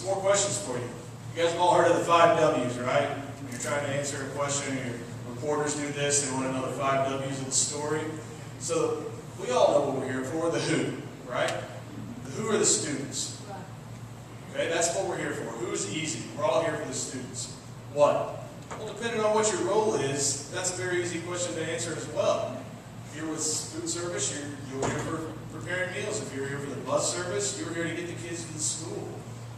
Some more questions for you. You guys have all heard of the 5 W's, right? When you're trying to answer a question, your reporters do this, they want to know the 5 W's of the story. So we all know what we're here for, the who, right? The who are the students. Okay, that's what we're here for. Who's easy? We're all here for the students. What? Well, depending on what your role is, that's a very easy question to answer as well. If you're with food service, you're here for preparing meals. If you're here for the bus service, you're here to get the kids to the school.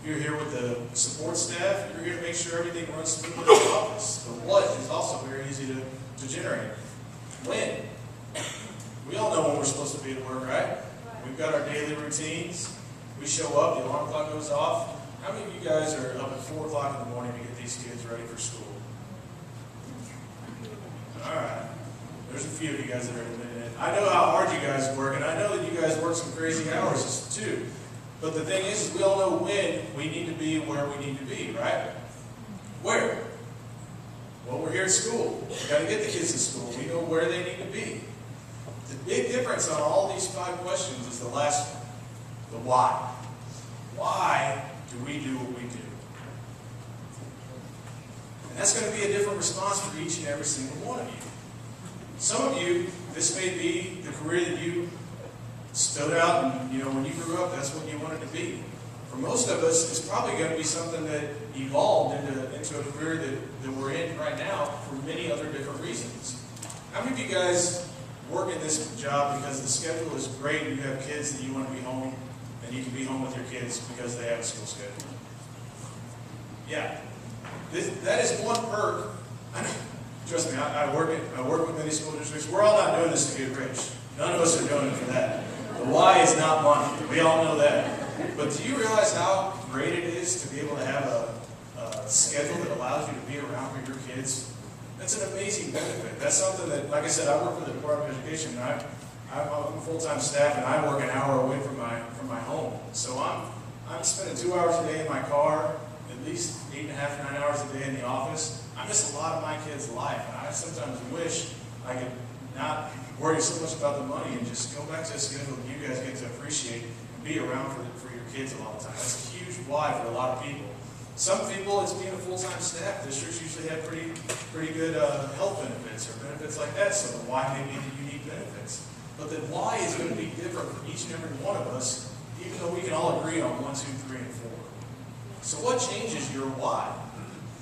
If you're here with the support staff, you're here to make sure everything runs smoothly in the office. The what is also very easy to generate. When? We all know when we're supposed to be at work, right? We've got our daily routines. We show up, the alarm clock goes off. How many of you guys are up at 4 o'clock in the morning to get these kids ready for school? All right. There's a few of you guys that are admitting it. I know how hard you guys work, and I know that you guys work some crazy hours too. But the thing is we all know when we need to be where we need to be, right? Where? Well, we're here at school. We've got to get the kids to school. We know where they need to be. The big difference on all these 5 questions is the last one, the why. Why do we do what we do? And that's going to be a different response for each and every single one of you. Some of you, this may be the career that you stood out and, when you grew up, that's what you wanted to be. For most of us, it's probably going to be something that evolved into a career that we're in right now for many other different reasons. How many of you guys work in this job because the schedule is great and you have kids that you want to be home and you can be home with your kids because they have a school schedule? Yeah. That is one perk. Trust me, I work with many school districts. We're all not doing this to get rich. None of us are doing it for that. The why is not money. We all know that. But do you realize how great it is to be able to have a schedule that allows you to be around for your kids? That's an amazing benefit. That's something that, like I said, I work for the Department of Education. And I'm full-time staff, and I work an hour away from my home. So I'm spending 2 hours a day in my car, at least 8.5 to 9 hours a day in the office. I miss a lot of my kids' life, and I sometimes wish I could not worry so much about the money and just go back to a schedule that you guys get to appreciate and be around for your kids a lot of time. That's a huge why for a lot of people. Some people, it's being a full-time staff. Districts usually have pretty good health benefits or benefits like that, so the why may be the unique benefits. But the why is going to be different for each and every one of us, even though we can all agree on 1, 2, 3, and 4. So what changes your why?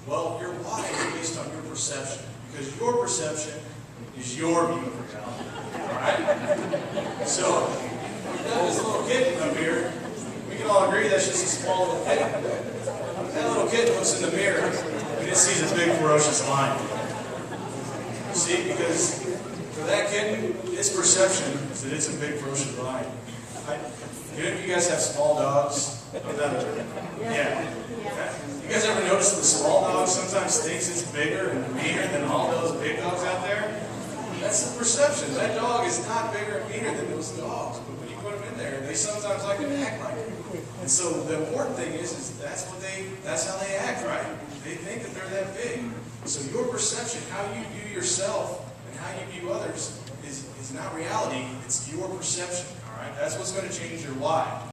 Well, your why is based on your perception, because your perception is your view of reality. Alright? So, we've got this little kitten up here. We can all agree that's just a small little kitten. That little kitten looks in the mirror and it sees a big ferocious lion. See, because for that kitten, its perception is that it's a big ferocious lion. Any of you guys have small dogs? Yeah. You guys ever notice the small dog sometimes thinks it's bigger and meaner than all those big dogs out there? That's the perception. That dog is not bigger and meaner than those dogs. But when you put them in there, they sometimes like to act like it. And so the important thing is that's how they act, right? They think that they're that big. So your perception, how you view yourself and how you view others is not reality. It's your perception. All right? That's what's going to change your why.